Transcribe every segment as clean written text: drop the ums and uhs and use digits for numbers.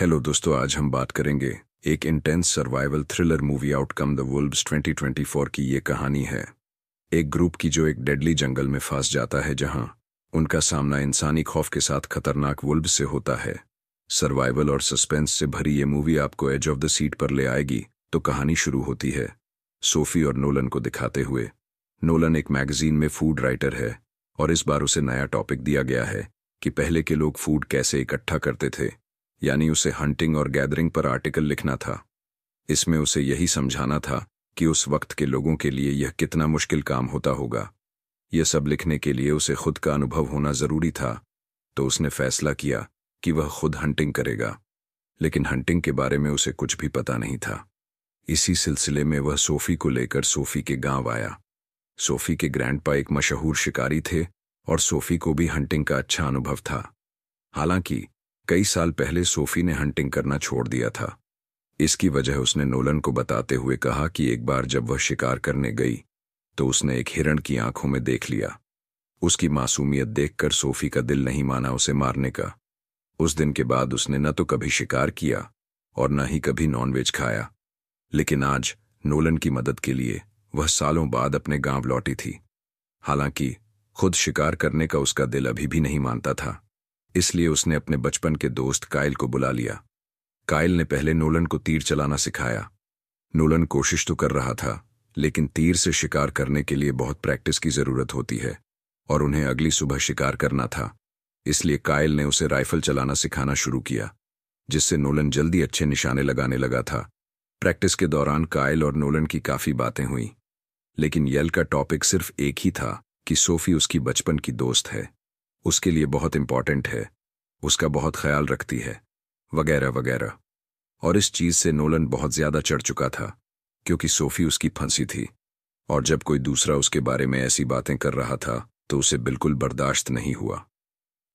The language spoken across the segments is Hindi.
हेलो दोस्तों, आज हम बात करेंगे एक intense survival thriller movie outcome the Wolves 2024 की। ये कहानी है एक ग्रुप की जो एक डेडली जंगल में फंस जाता है, जहां उनका सामना इंसानी खौफ के साथ खतरनाक वुल्व से होता है। सर्वाइवल और सस्पेंस से भरी ये मूवी आपको एज ऑफ द सीट पर ले आएगी। तो कहानी शुरू होती है सोफी और नोलन को दिखाते हुए। नोलन एक मैगजीन में फूड राइटर है और इस बार उसे नया टॉपिक दिया गया है कि पहले के लोग फूड कैसे इकट्ठा करते थे, यानी उसे हंटिंग और गैदरिंग पर आर्टिकल लिखना था। इसमें उसे यही समझाना था कि उस वक्त के लोगों के लिए यह कितना मुश्किल काम होता होगा। यह सब लिखने के लिए उसे खुद का अनुभव होना जरूरी था, तो उसने फैसला किया कि वह खुद हंटिंग करेगा। लेकिन हंटिंग के बारे में उसे कुछ भी पता नहीं था। इसी सिलसिले में वह सोफी को लेकर सोफी के गांव आया। सोफी के ग्रैंडपा एक मशहूर शिकारी थे और सोफी को भी हंटिंग का अच्छा अनुभव था। हालांकि कई साल पहले सोफी ने हंटिंग करना छोड़ दिया था। इसकी वजह उसने नोलन को बताते हुए कहा कि एक बार जब वह शिकार करने गई तो उसने एक हिरण की आंखों में देख लिया। उसकी मासूमियत देखकर सोफी का दिल नहीं माना उसे मारने का। उस दिन के बाद उसने न तो कभी शिकार किया और न ही कभी नॉनवेज खाया। लेकिन आज नोलन की मदद के लिए वह सालों बाद अपने गांव लौटी थी। हालांकि खुद शिकार करने का उसका दिल अभी भी नहीं मानता था, इसलिए उसने अपने बचपन के दोस्त काइल को बुला लिया। काइल ने पहले नोलन को तीर चलाना सिखाया। नोलन कोशिश तो कर रहा था, लेकिन तीर से शिकार करने के लिए बहुत प्रैक्टिस की जरूरत होती है और उन्हें अगली सुबह शिकार करना था। इसलिए काइल ने उसे राइफल चलाना सिखाना शुरू किया, जिससे नोलन जल्दी अच्छे निशाने लगाने लगा था। प्रैक्टिस के दौरान काइल और नोलन की काफी बातें हुई, लेकिन यल का टॉपिक सिर्फ एक ही था कि सोफी उसकी बचपन की दोस्त है, उसके लिए बहुत इंपॉर्टेंट है, उसका बहुत ख्याल रखती है, वगैरह वगैरह। और इस चीज से नोलन बहुत ज्यादा चढ़ चुका था, क्योंकि सोफी उसकी फंसी थी और जब कोई दूसरा उसके बारे में ऐसी बातें कर रहा था तो उसे बिल्कुल बर्दाश्त नहीं हुआ।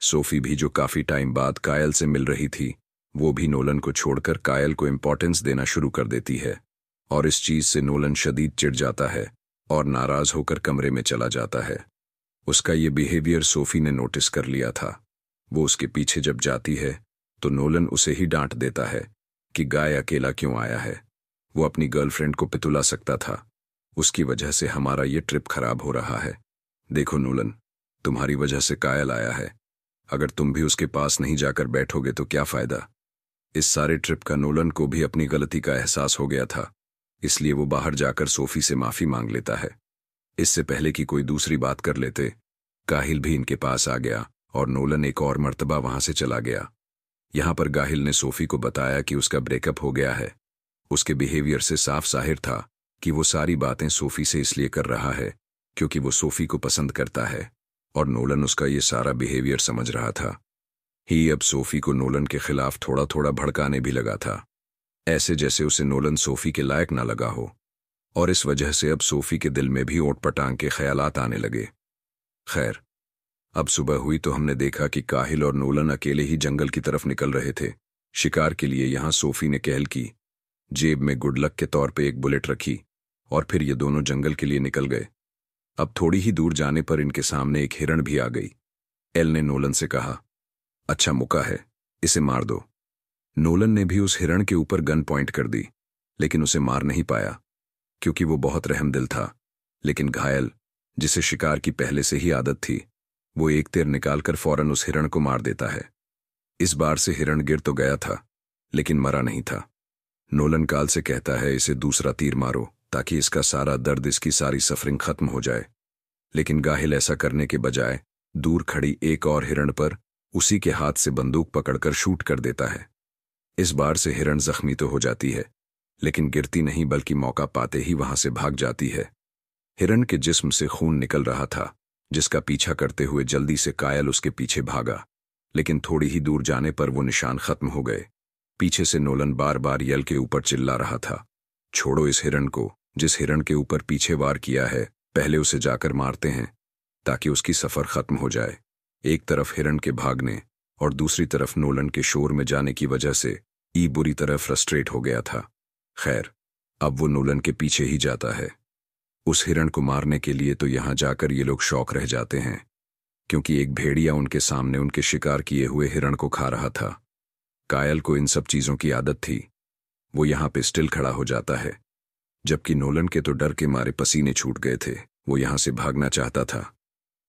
सोफी भी, जो काफी टाइम बाद कायल से मिल रही थी, वो भी नोलन को छोड़कर कायल को इंपॉर्टेंस देना शुरू कर देती है और इस चीज से नोलन शदीद चिढ़ जाता है और नाराज होकर कमरे में चला जाता है। उसका ये बिहेवियर सोफी ने नोटिस कर लिया था। वो उसके पीछे जब जाती है तो नोलन उसे ही डांट देता है कि गाय अकेला क्यों आया है, वो अपनी गर्लफ्रेंड को पितुला सकता था, उसकी वजह से हमारा ये ट्रिप खराब हो रहा है। देखो नोलन, तुम्हारी वजह से कायल आया है, अगर तुम भी उसके पास नहीं जाकर बैठोगे तो क्या फायदा। इस सारे ट्रिप का नोलन को भी अपनी गलती का एहसास हो गया था, इसलिए वो बाहर जाकर सोफी से माफी मांग लेता है। इससे पहले कि कोई दूसरी बात कर लेते, गाहिल भी इनके पास आ गया और नोलन एक और मर्तबा वहां से चला गया। यहां पर गाहिल ने सोफी को बताया कि उसका ब्रेकअप हो गया है। उसके बिहेवियर से साफ जाहिर था कि वो सारी बातें सोफी से इसलिए कर रहा है क्योंकि वो सोफी को पसंद करता है, और नोलन उसका ये सारा बिहेवियर समझ रहा था। ही अब सोफी को नोलन के खिलाफ थोड़ा थोड़ा भड़काने भी लगा था, ऐसे जैसे उसे नोलन सोफी के लायक ना लगा हो, और इस वजह से अब सोफी के दिल में भी ओटपटांग के ख्यालात आने लगे। खैर, अब सुबह हुई तो हमने देखा कि काहिल और नोलन अकेले ही जंगल की तरफ निकल रहे थे शिकार के लिए। यहां सोफी ने कहल की जेब में गुड लक के तौर पे एक बुलेट रखी और फिर ये दोनों जंगल के लिए निकल गए। अब थोड़ी ही दूर जाने पर इनके सामने एक हिरण भी आ गई। एल ने नोलन से कहा, अच्छा मौका है, इसे मार दो। नोलन ने भी उस हिरण के ऊपर गन पॉइंट कर दी, लेकिन उसे मार नहीं पाया क्योंकि वो बहुत रहमदिल था। लेकिन घायल, जिसे शिकार की पहले से ही आदत थी, वो एक तीर निकालकर फौरन उस हिरण को मार देता है। इस बार से हिरण गिर तो गया था, लेकिन मरा नहीं था। नोलन काल से कहता है, इसे दूसरा तीर मारो ताकि इसका सारा दर्द, इसकी सारी सफरिंग खत्म हो जाए। लेकिन गाहिल ऐसा करने के बजाय दूर खड़ी एक और हिरण पर उसी के हाथ से बंदूक पकड़कर शूट कर देता है। इस बार से हिरण जख्मी तो हो जाती है, लेकिन गिरती नहीं, बल्कि मौका पाते ही वहां से भाग जाती है। हिरण के जिस्म से खून निकल रहा था, जिसका पीछा करते हुए जल्दी से कायल उसके पीछे भागा, लेकिन थोड़ी ही दूर जाने पर वो निशान खत्म हो गए। पीछे से नोलन बार बार यल के ऊपर चिल्ला रहा था, छोड़ो इस हिरण को, जिस हिरण के ऊपर पीछे वार किया है पहले उसे जाकर मारते हैं ताकि उसकी सफर खत्म हो जाए। एक तरफ हिरण के भागने और दूसरी तरफ नोलन के शोर में जाने की वजह से ई बुरी तरह फ्रस्ट्रेट हो गया था। खैर, अब वो नोलन के पीछे ही जाता है। उस हिरण को मारने के लिए तो यहां जाकर ये लोग शौक रह जाते हैं, क्योंकि एक भेड़िया उनके सामने उनके शिकार किए हुए हिरण को खा रहा था। कायल को इन सब चीजों की आदत थी। वो यहाँ पे स्टिल खड़ा हो जाता है, जबकि नोलन के तो डर के मारे पसीने छूट गए थे। वो यहाँ से भागना चाहता था,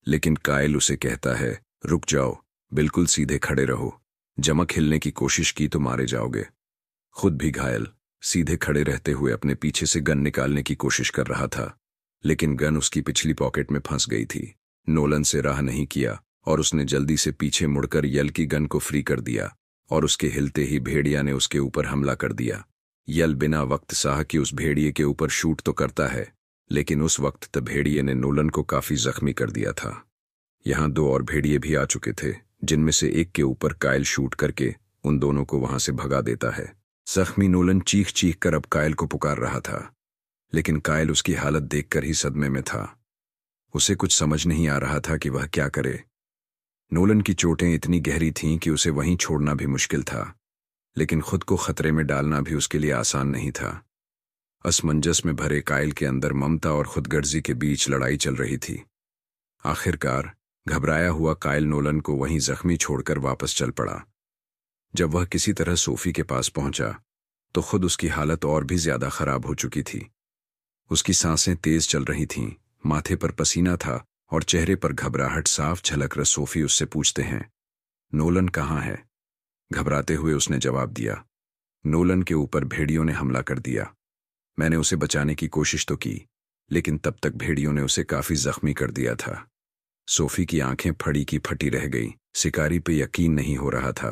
लेकिन कायल उसे कहता है, रुक जाओ, बिल्कुल सीधे खड़े रहो। जमक हिलने की कोशिश की तो मारे जाओगे। खुद भी घायल सीधे खड़े रहते हुए अपने पीछे से गन निकालने की कोशिश कर रहा था, लेकिन गन उसकी पिछली पॉकेट में फंस गई थी। नोलन से राह नहीं किया और उसने जल्दी से पीछे मुड़कर यल की गन को फ्री कर दिया और उसके हिलते ही भेड़िया ने उसके ऊपर हमला कर दिया। यल बिना वक्त साह कि उस भेड़िए के ऊपर शूट तो करता है, लेकिन उस वक्त तक भेड़िए ने नोलन को काफी जख्मी कर दिया था। यहाँ 2 और भेड़िए भी आ चुके थे, जिनमें से एक के ऊपर कायल शूट करके उन दोनों को वहां से भगा देता है। जख्मी नोलन चीख चीख कर अब कायल को पुकार रहा था, लेकिन कायल उसकी हालत देखकर ही सदमे में था। उसे कुछ समझ नहीं आ रहा था कि वह क्या करे। नोलन की चोटें इतनी गहरी थीं कि उसे वहीं छोड़ना भी मुश्किल था, लेकिन खुद को खतरे में डालना भी उसके लिए आसान नहीं था। असमंजस में भरे कायल के अंदर ममता और खुदगर्जी के बीच लड़ाई चल रही थी। आखिरकार घबराया हुआ कायल नोलन को वहीं जख्मी छोड़कर वापस चल पड़ा। जब वह किसी तरह सोफी के पास पहुंचा तो खुद उसकी हालत और भी ज्यादा खराब हो चुकी थी। उसकी सांसें तेज चल रही थीं, माथे पर पसीना था और चेहरे पर घबराहट साफ झलक रही। सोफी उससे पूछते हैं, नोलन कहाँ है? घबराते हुए उसने जवाब दिया, नोलन के ऊपर भेड़ियों ने हमला कर दिया। मैंने उसे बचाने की कोशिश तो की, लेकिन तब तक भेड़ियों ने उसे काफी जख्मी कर दिया था। सोफी की आंखें फटी की फटी रह गई। शिकारी पे यकीन नहीं हो रहा था।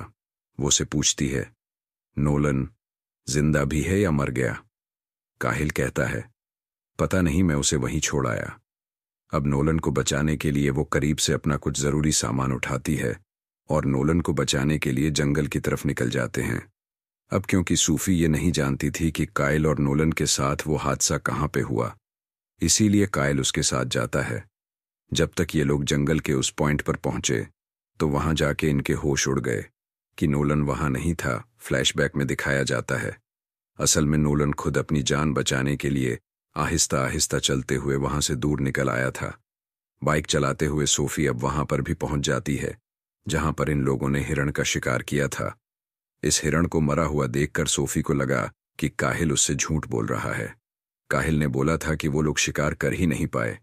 वो उसे पूछती है, नोलन जिंदा भी है या मर गया? काहिल कहता है, पता नहीं, मैं उसे वहीं छोड़ आया। अब नोलन को बचाने के लिए वो करीब से अपना कुछ जरूरी सामान उठाती है और नोलन को बचाने के लिए जंगल की तरफ निकल जाते हैं। अब क्योंकि सूफी ये नहीं जानती थी कि कायल और नोलन के साथ वो हादसा कहाँ पे हुआ, इसीलिए कायल उसके साथ जाता है। जब तक ये लोग जंगल के उस पॉइंट पर पहुंचे तो वहां जाके इनके होश उड़ गए कि नोलन वहां नहीं था। फ्लैशबैक में दिखाया जाता है, असल में नोलन खुद अपनी जान बचाने के लिए आहिस्ता आहिस्ता चलते हुए वहां से दूर निकल आया था। बाइक चलाते हुए सोफी अब वहां पर भी पहुंच जाती है जहां पर इन लोगों ने हिरण का शिकार किया था। इस हिरण को मरा हुआ देखकर सोफी को लगा कि काहिल उससे झूठ बोल रहा है। काहिल ने बोला था कि वो लोग शिकार कर ही नहीं पाए।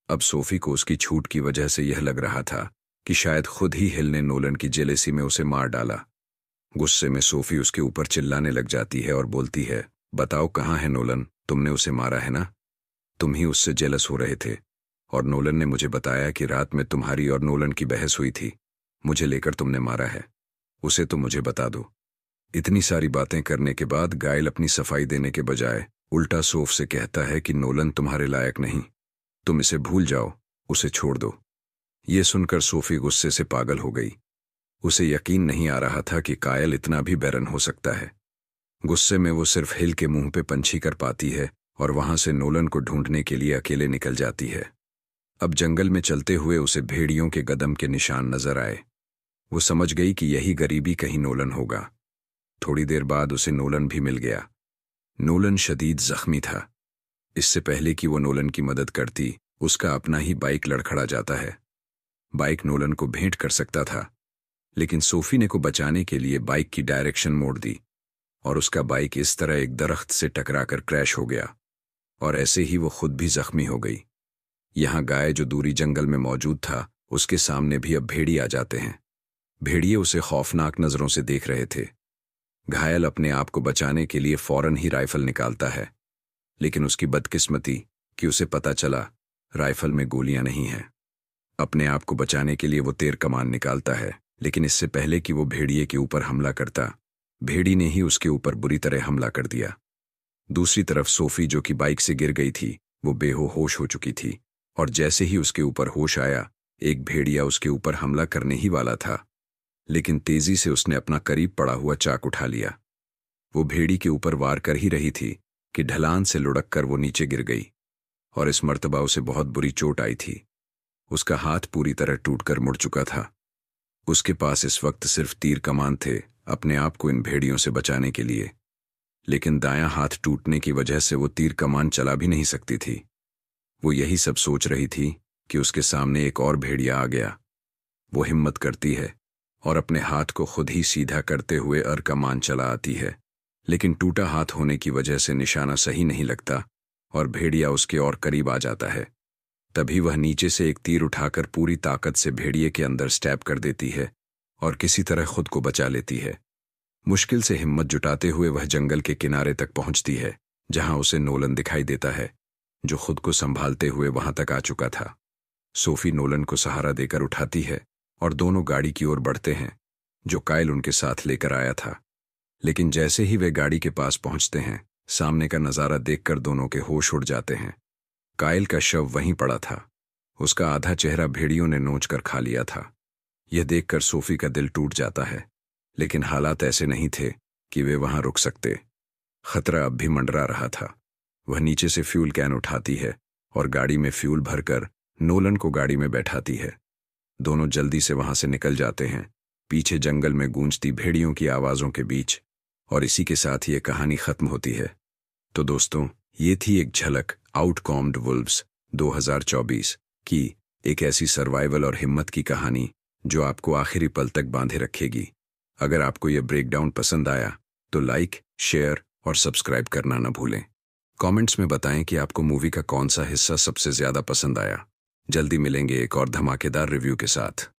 अब सोफी को उसकी छूट की वजह से यह लग रहा था कि शायद खुद ही हिल ने नोलन की जेलेसी में उसे मार डाला। गुस्से में सोफी उसके ऊपर चिल्लाने लग जाती है और बोलती है, बताओ कहाँ है नोलन? तुमने उसे मारा है ना? तुम ही उससे जेलस हो रहे थे और नोलन ने मुझे बताया कि रात में तुम्हारी और नोलन की बहस हुई थी। मुझे लेकर तुमने मारा है, उसे तो मुझे बता दो। इतनी सारी बातें करने के बाद गायल अपनी सफाई देने के बजाय उल्टा सोफ से कहता है कि नोलन तुम्हारे लायक नहीं, तुम इसे भूल जाओ, उसे छोड़ दो। ये सुनकर सोफी गुस्से से पागल हो गई। उसे यकीन नहीं आ रहा था कि कायल इतना भी बैरन हो सकता है। गुस्से में वो सिर्फ हिल के मुंह पे पंछी कर पाती है और वहां से नोलन को ढूंढने के लिए अकेले निकल जाती है। अब जंगल में चलते हुए उसे भेड़ियों के कदम के निशान नजर आए। वो समझ गई कि यही गरीबी कहीं नोलन होगा। थोड़ी देर बाद उसे नोलन भी मिल गया। नोलन शदीद जख्मी था। इससे पहले कि वो नोलन की मदद करती, उसका अपना ही बाइक लड़खड़ा जाता है। बाइक नोलन को भेंट कर सकता था, लेकिन सोफी ने को बचाने के लिए बाइक की डायरेक्शन मोड़ दी और उसका बाइक इस तरह एक दरख्त से टकराकर क्रैश हो गया और ऐसे ही वो खुद भी जख्मी हो गई। यहाँ गाय जो दूरी जंगल में मौजूद था, उसके सामने भी अब भेड़िए आ जाते हैं। भेड़िए उसे खौफनाक नजरों से देख रहे थे। घायल अपने आप को बचाने के लिए फौरन ही राइफल निकालता है, लेकिन उसकी बदकिस्मती कि उसे पता चला राइफल में गोलियां नहीं हैं। अपने आप को बचाने के लिए वो तीर कमान निकालता है, लेकिन इससे पहले कि वो भेड़िए के ऊपर हमला करता, भेड़ी ने ही उसके ऊपर बुरी तरह हमला कर दिया। दूसरी तरफ सोफी, जो कि बाइक से गिर गई थी, वो बेहोश हो चुकी थी और जैसे ही उसके ऊपर होश आया, एक भेड़िया उसके ऊपर हमला करने ही वाला था, लेकिन तेजी से उसने अपना करीब पड़ा हुआ चाक उठा लिया। वो भेड़ी के ऊपर वार कर ही रही थी कि ढलान से लुढ़क कर वो नीचे गिर गई और इस मर्तबा उसे बहुत बुरी चोट आई थी। उसका हाथ पूरी तरह टूटकर मुड़ चुका था। उसके पास इस वक्त सिर्फ तीर कमान थे अपने आप को इन भेड़ियों से बचाने के लिए, लेकिन दायां हाथ टूटने की वजह से वो तीर कमान चला भी नहीं सकती थी। वो यही सब सोच रही थी कि उसके सामने एक और भेड़िया आ गया। वो हिम्मत करती है और अपने हाथ को खुद ही सीधा करते हुए अर कमान चला आती है। लेकिन टूटा हाथ होने की वजह से निशाना सही नहीं लगता और भेड़िया उसके और करीब आ जाता है। तभी वह नीचे से एक तीर उठाकर पूरी ताकत से भेड़िए के अंदर स्टैब कर देती है और किसी तरह खुद को बचा लेती है। मुश्किल से हिम्मत जुटाते हुए वह जंगल के किनारे तक पहुंचती है, जहां उसे नोलन दिखाई देता है, जो खुद को संभालते हुए वहां तक आ चुका था। सोफी नोलन को सहारा देकर उठाती है और दोनों गाड़ी की ओर बढ़ते हैं, जो काइल उनके साथ लेकर आया था। लेकिन जैसे ही वे गाड़ी के पास पहुंचते हैं, सामने का नजारा देखकर दोनों के होश उड़ जाते हैं। काइल का शव वहीं पड़ा था। उसका आधा चेहरा भेड़ियों ने नोचकर खा लिया था। यह देखकर सोफी का दिल टूट जाता है, लेकिन हालात ऐसे नहीं थे कि वे वहां रुक सकते। खतरा अब भी मंडरा रहा था। वह नीचे से फ्यूल कैन उठाती है और गाड़ी में फ्यूल भरकर नोलन को गाड़ी में बैठाती है। दोनों जल्दी से वहां से निकल जाते हैं, पीछे जंगल में गूंजती भेड़ियों की आवाजों के बीच। और इसी के साथ ये कहानी खत्म होती है। तो दोस्तों, ये थी एक झलक आउटकॉम्ड वुल्व्स 2024 की एक ऐसी सर्वाइवल और हिम्मत की कहानी जो आपको आखिरी पल तक बांधे रखेगी। अगर आपको यह ब्रेकडाउन पसंद आया तो लाइक, शेयर और सब्सक्राइब करना न भूलें। कमेंट्स में बताएं कि आपको मूवी का कौन सा हिस्सा सबसे ज्यादा पसंद आया। जल्दी मिलेंगे एक और धमाकेदार रिव्यू के साथ।